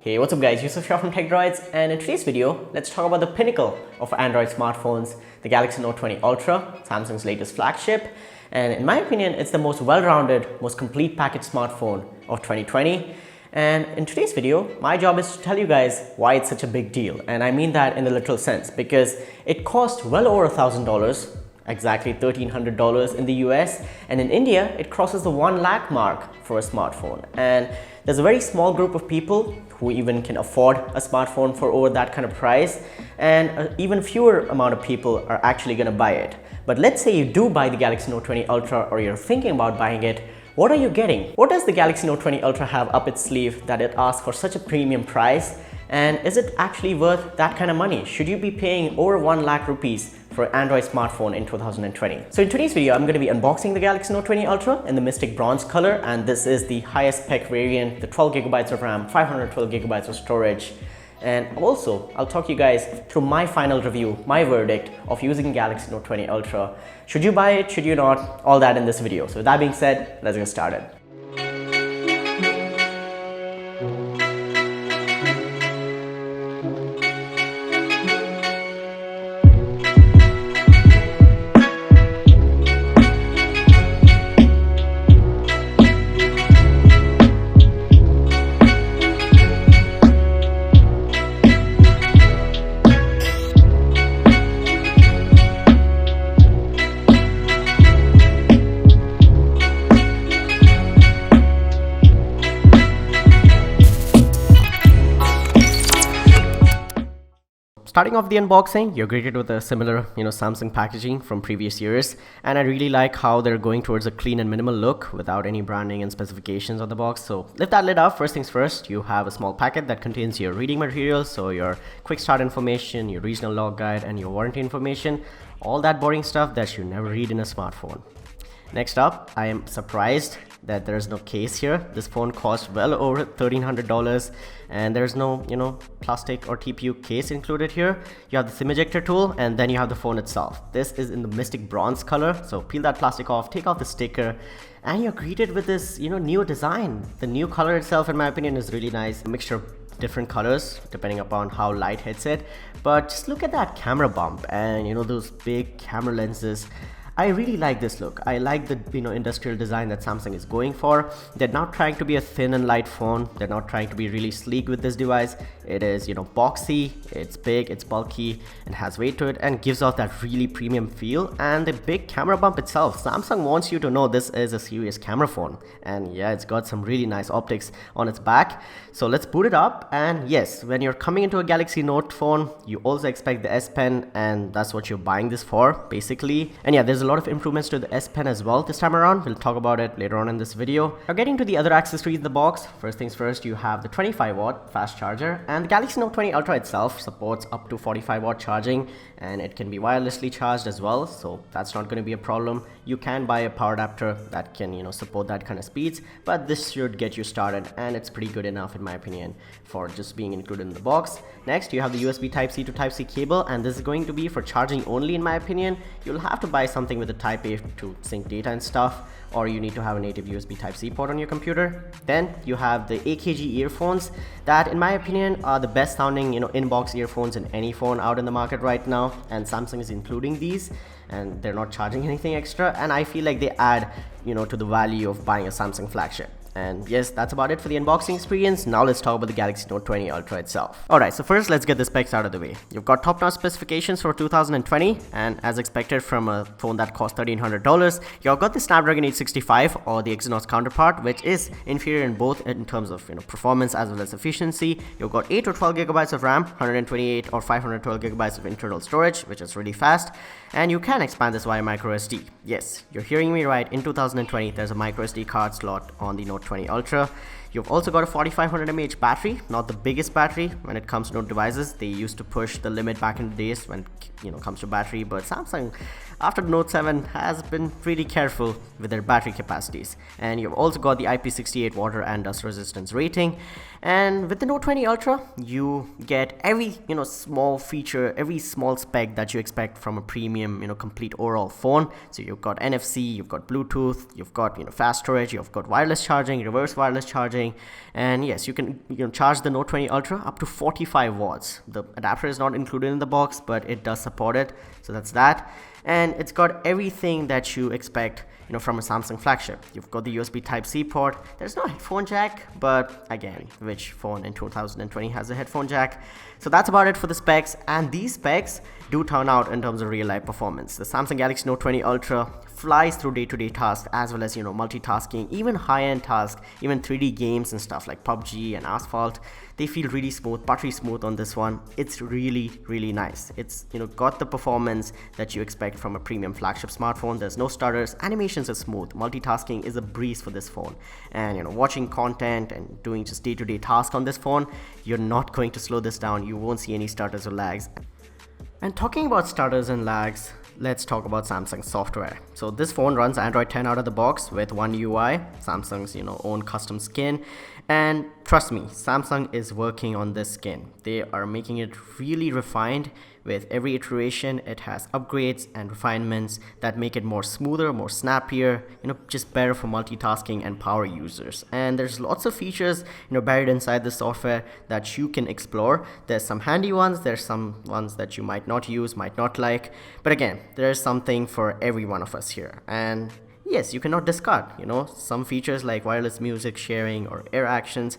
Hey, what's up guys, Yusuf here from TechDroids, and in today's video, let's talk about the pinnacle of Android smartphones, the Galaxy Note 20 Ultra, Samsung's latest flagship. And in my opinion, it's the most well-rounded, most complete package smartphone of 2020. And in today's video, my job is to tell you guys why it's such a big deal. And I mean that in the literal sense, because it cost well over $1,000, exactly $1,300 in the US, and in India it crosses the 1 lakh mark for a smartphone. And there's a very small group of people who even can afford a smartphone for over that kind of price, and even fewer amount of people are actually going to buy it. But let's say you do buy the Galaxy Note 20 Ultra, or you're thinking about buying it. What are you getting? What does the Galaxy Note 20 Ultra have up its sleeve that it asks for such a premium price? And is it actually worth that kind of money? Should you be paying over 1 lakh rupees for an Android smartphone in 2020? So in today's video, I'm going to be unboxing the Galaxy Note 20 Ultra in the Mystic Bronze color, and this is the highest spec variant, the 12 gigabytes of RAM, 512 gigabytes of storage. And also, I'll talk you guys through my final review, my verdict of using Galaxy Note 20 Ultra. Should you buy it? Should you not? All that in this video. So with that being said, let's get started. Starting off the unboxing, you're greeted with a similar, Samsung packaging from previous years, and I really like how they're going towards a clean and minimal look without any branding and specifications on the box. So lift that lid up. First things first, you have a small packet that contains your reading materials, so your quick start information, your regional log guide, and your warranty information, all that boring stuff that you never read in a smartphone. Next up, I am surprised that there is no case here. This phone costs well over $1,300, and there's no, plastic or TPU case included here. You have the SIM ejector tool, and then you have the phone itself. This is in the Mystic Bronze color, so peel that plastic off, take off the sticker, and you're greeted with this, new design. The new color itself, in my opinion, is really nice. A mixture of different colors depending upon how light hits it. But just look at that camera bump and, those big camera lenses. I really like this look. I like the industrial design that Samsung is going for. They're not trying to be a thin and light phone. They're not trying to be really sleek with this device. It is boxy, it's big, it's bulky, and has weight to it, and gives off that really premium feel. And the big camera bump itself, Samsung wants you to know this is a serious camera phone. And yeah, it's got some really nice optics on its back. So let's boot it up. And yes, when you're coming into a Galaxy Note phone, you also expect the S Pen, and that's what you're buying this for basically. And yeah, there's a lot of improvements to the S Pen as well this time around. We'll talk about it later on in this video. Now getting to the other accessories in the box, first things first, you have the 25-watt fast charger, and the Galaxy Note 20 Ultra itself supports up to 45-watt charging, and it can be wirelessly charged as well, so that's not going to be a problem. You can buy a power adapter that can support that kind of speeds, but this should get you started, and it's pretty good enough in my opinion for just being included in the box. Next, you have the USB Type-C to Type-C cable, and this is going to be for charging only in my opinion. You'll have to buy something with a Type-A to sync data and stuff, or you need to have a native USB Type-C port on your computer. Then you have the Akg Earphones that in my opinion are the best sounding in-box earphones in any phone out in the market right now, and Samsung is including these, and they're not charging anything extra, and I feel like they add to the value of buying a Samsung flagship. And yes, that's about it for the unboxing experience. Now let's talk about the Galaxy Note 20 Ultra itself. Alright, so first let's get the specs out of the way. You've got top-notch specifications for 2020, and as expected from a phone that cost $1,300, you've got the Snapdragon 865 or the Exynos counterpart, which is inferior in both in terms of performance as well as efficiency. You've got 8 or 12 gigabytes of RAM, 128 or 512 gigabytes of internal storage, which is really fast, and you can expand this via microSD. Yes, you're hearing me right. In 2020, there's a microSD card slot on the Note 20 Ultra. You've also got a 4500 mAh battery, not the biggest battery when it comes to Note devices. They used to push the limit back in the days when it comes to battery, but Samsung after the Note 7 has been really careful with their battery capacities. And you've also got the IP68 water and dust resistance rating. And with the Note 20 Ultra, you get every small feature, every small spec that you expect from a premium complete overall phone. So you've got NFC, you've got Bluetooth, you've got fast storage, you've got wireless charging, reverse wireless charging, charging. And yes, you can charge the Note 20 Ultra up to 45 watts. The adapter is not included in the box, but it does support it, so that's that. And it's got everything that you expect, from a Samsung flagship. You've got the USB Type-C port. There's no headphone jack, but again, which phone in 2020 has a headphone jack? So that's about it for the specs, and these specs do turn out in terms of real-life performance. The Samsung Galaxy Note 20 Ultra flies through day-to-day tasks as well as multitasking, even high-end tasks, even 3D games and stuff like PUBG and Asphalt. They feel really smooth, buttery smooth on this one. It's really, really nice. It's got the performance that you expect from a premium flagship smartphone. There's no stutters, animations are smooth, multitasking is a breeze for this phone, and watching content and doing just day-to-day tasks on this phone, you're not going to slow this down. You won't see any stutters or lags. And talking about stutters and lags, let's talk about Samsung software. So this phone runs Android 10 out of the box with One UI, Samsung's own custom skin. And trust me, Samsung is working on this skin. They are making it really refined. With every iteration, it has upgrades and refinements that make it more smoother, more snappier, just better for multitasking and power users. And there's lots of features, buried inside the software that you can explore. There's some handy ones, there's some ones that you might not use, might not like. But again, there's something for every one of us here. And yes, you cannot discard, some features like wireless music sharing or air actions.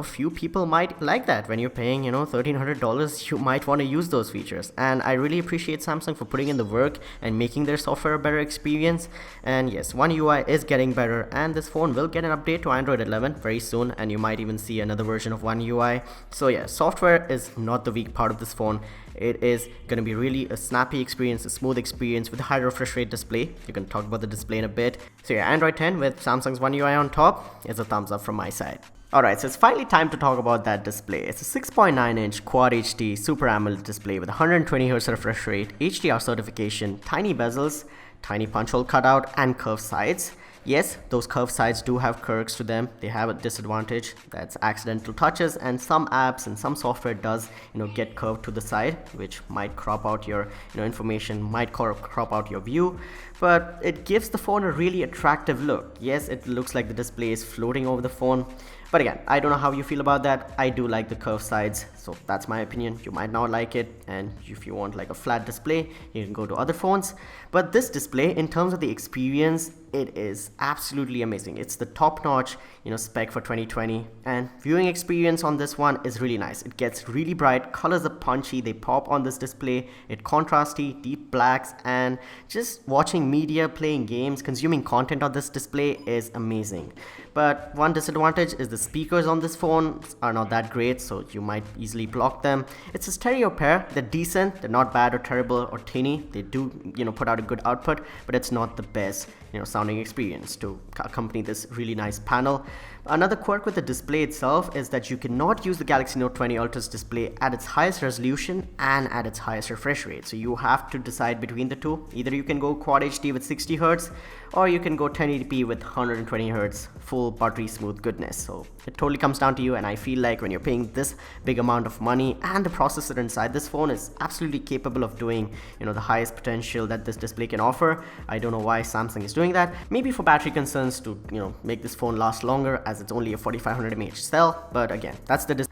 Few people might like that. When you're paying, $1,300, you might want to use those features. And I really appreciate Samsung for putting in the work and making their software a better experience. And yes, One UI is getting better, and this phone will get an update to Android 11 very soon, and you might even see another version of One UI. So yeah, software is not the weak part of this phone. It is going to be really a snappy experience, a smooth experience with a high refresh rate display. You can talk about the display in a bit. So yeah, Android 10 with Samsung's One UI on top is a thumbs up from my side. Alright, so it's finally time to talk about that display. It's a 6.9-inch Quad HD Super AMOLED display with 120Hz refresh rate, HDR certification, tiny bezels, tiny punch hole cutout, and curved sides. Yes, those curved sides do have quirks to them. They have a disadvantage, that's accidental touches, and some apps and some software does get curved to the side, which might crop out your information, might crop out your view, but it gives the phone a really attractive look. Yes, it looks like the display is floating over the phone, but again, I don't know how you feel about that. I do like the curved sides, so that's my opinion. You might not like it, and if you want like a flat display, you can go to other phones. But this display, in terms of the experience, it is absolutely amazing. It's the top-notch spec for 2020, and viewing experience on this one is really nice. It gets really bright, colors are punchy, they pop on this display. It contrasty, deep blacks, and just watching media, playing games, consuming content on this display is amazing. But one disadvantage is the speakers on this phone are not that great, so you might easily block them. It's a stereo pair. They're decent, they're not bad or terrible or tinny. They do put out a good output, but it's not the best sounding experience to accompany this really nice panel. Another quirk with the display itself is that you cannot use the Galaxy Note 20 Ultra's display at its highest resolution and at its highest refresh rate. So you have to decide between the two. Either you can go Quad HD with 60 Hz, or you can go 1080p with 120 Hz, full buttery smooth goodness. So it totally comes down to you, and I feel like when you're paying this big amount of money, and the processor inside this phone is absolutely capable of doing the highest potential that this display can offer. I don't know why Samsung is doing that. Maybe for battery concerns to make this phone last longer, as it's only a 4500 mAh cell, but again, that's the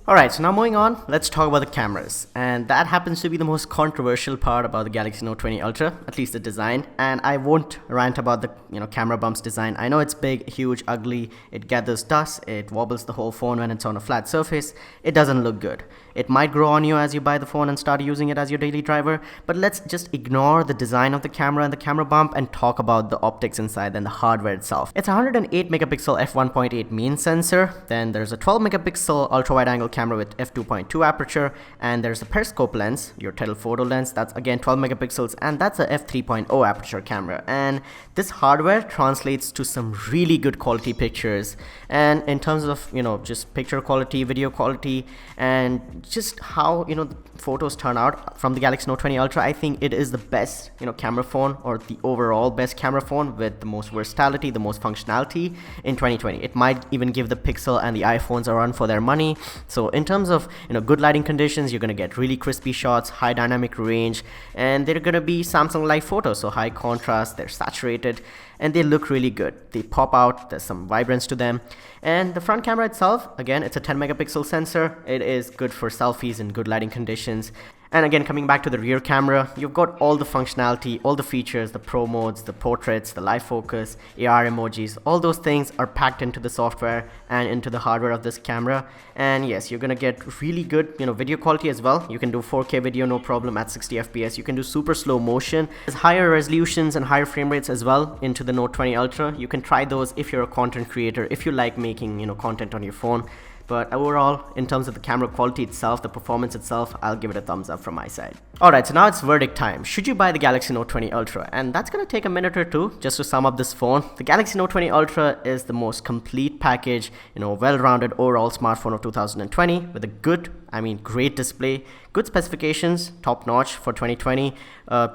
Alright, so now moving on, let's talk about the cameras. And that happens to be the most controversial part about the Galaxy Note 20 Ultra, at least the design. And I won't rant about the camera bump's design. I know it's big, huge, ugly, it gathers dust, it wobbles the whole phone when it's on a flat surface. It doesn't look good. It might grow on you as you buy the phone and start using it as your daily driver, but let's just ignore the design of the camera and the camera bump and talk about the optics inside and the hardware itself. It's a 108 megapixel f1.8 main sensor, then there's a 12 megapixel ultra wide angle camera with f2.2 aperture, and there's a periscope lens, your telephoto lens, that's again 12 megapixels, and that's a f3.0 aperture camera. And this hardware translates to some really good quality pictures, and in terms of just picture quality, video quality, and just how the photos turn out from the Galaxy Note 20 Ultra, I think it is the best camera phone, or the overall best camera phone with the most versatility, the most functionality in 2020. It might even give the Pixel and the iPhones a run for their money. So in terms of good lighting conditions, you're going to get really crispy shots, high dynamic range, and they're going to be Samsung live photos, so high contrast, they're saturated, and they look really good. They pop out, there's some vibrance to them. And the front camera itself, again, it's a 10 megapixel sensor. It is good for selfies in good lighting conditions. And again, coming back to the rear camera, you've got all the functionality, all the features, the pro modes, the portraits, the live focus, AR emojis, all those things are packed into the software and into the hardware of this camera. And yes, you're gonna get really good, video quality as well. You can do 4K video, no problem, at 60 FPS. You can do super slow motion. There's higher resolutions and higher frame rates as well into the Note 20 Ultra. You can try those if you're a content creator, if you like making, content on your phone. But overall, in terms of the camera quality itself, the performance itself, I'll give it a thumbs up from my side. Alright, so now it's verdict time. Should you buy the Galaxy Note 20 Ultra? And that's going to take a minute or two just to sum up this phone. The Galaxy Note 20 Ultra is the most complete package, well-rounded overall smartphone of 2020 with a great display, good specifications, top-notch for 2020,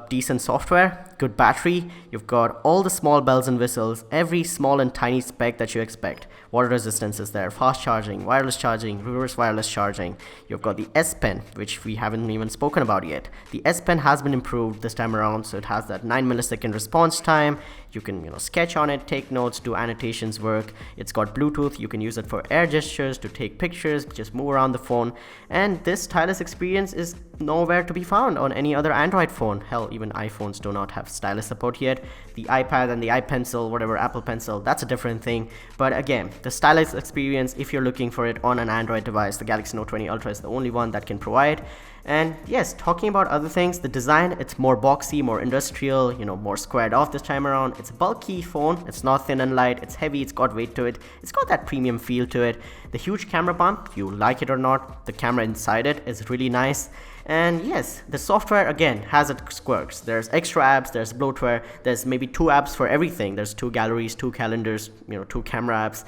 decent software, good battery. You've got all the small bells and whistles, every small and tiny spec that you expect. Water resistance is there, fast charging, wireless charging, reverse wireless charging. You've got the S Pen, which we haven't even spoken about yet. The S Pen has been improved this time around, so it has that 9 millisecond response time. You can sketch on it, take notes, do annotations work. It's got Bluetooth. You can use it for air gestures, to take pictures, just move around the phone. And this stylus experience is nowhere to be found on any other Android phone. Hell, even iPhones do not have stylus support yet. The iPad and the iPencil, whatever, Apple Pencil, that's a different thing. But again, the stylus experience, if you're looking for it on an Android device, the Galaxy Note 20 Ultra is the only one that can provide. And yes, talking about other things, the design, it's more boxy, more industrial, more squared off this time around. It's a bulky phone. It's not thin and light. It's heavy. It's got weight to it. It's got that premium feel to it. The huge camera bump, you like it or not, the camera inside it is really nice. And yes, the software again has its quirks. There's extra apps, there's bloatware, there's maybe 2 apps for everything. There's 2 galleries, 2 calendars, 2 camera apps,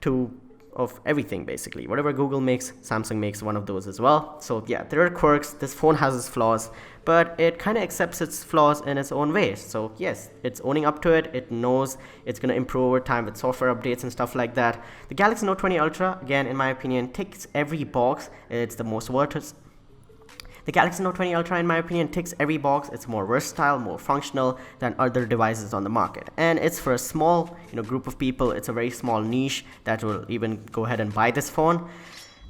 2 of everything basically. Whatever Google makes, Samsung makes one of those as well. So yeah, there are quirks. This phone has its flaws, but it kind of accepts its flaws in its own way. So yes, it's owning up to it. It knows it's going to improve over time with software updates and stuff like that. The Galaxy Note 20 Ultra, again, in my opinion, ticks every box. It's the most versatile. The Galaxy Note 20 Ultra, in my opinion, ticks every box. It's more versatile, more functional than other devices on the market. And it's for a small, group of people. It's a very small niche that will even go ahead and buy this phone.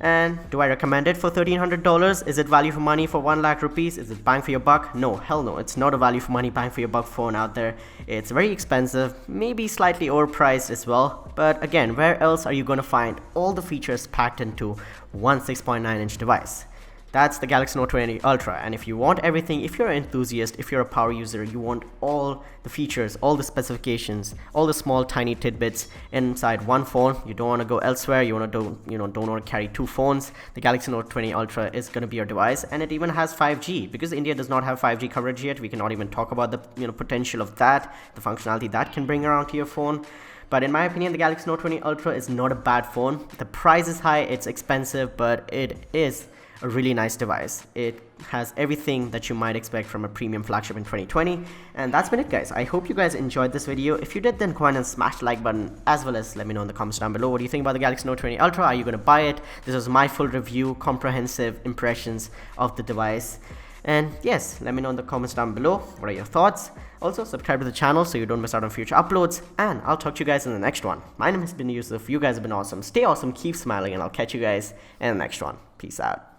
And do I recommend it for $1,300? Is it value for money for 1 lakh rupees? Is it bang for your buck? No, hell no. It's not a value for money, bang for your buck phone out there. It's very expensive, maybe slightly overpriced as well. But again, where else are you going to find all the features packed into one 6.9-inch device? That's the Galaxy Note 20 Ultra. And if you want everything, if you're an enthusiast, if you're a power user, you want all the features, all the specifications, all the small tiny tidbits inside one phone. You don't want to go elsewhere. You want to don't want to carry 2 phones. The Galaxy Note 20 Ultra is going to be your device, and it even has 5G. Because India does not have 5G coverage yet, we cannot even talk about the potential of that, the functionality that can bring around to your phone. But in my opinion, the Galaxy Note 20 Ultra is not a bad phone. The price is high, it's expensive, but it is a really nice device. It has everything that you might expect from a premium flagship in 2020. And that's been it, guys. I hope you guys enjoyed this video. If you did, then go ahead and smash the like button, as well as let me know in the comments down below. What do you think about the Galaxy Note 20 Ultra? Are you going to buy it? This was my full review, comprehensive impressions of the device. And yes, let me know in the comments down below. What are your thoughts? Also, subscribe to the channel so you don't miss out on future uploads. And I'll talk to you guys in the next one. My name has been Yusuf. You guys have been awesome. Stay awesome, keep smiling, and I'll catch you guys in the next one. Peace out.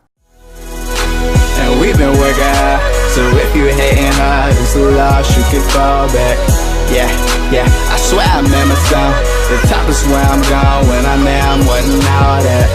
And we've been working hard, so if you hating hard, it's a loss, you can fall back. Yeah, I swear I'm in my zone. The top is where I'm going, when I'm there, I'm wanting all that.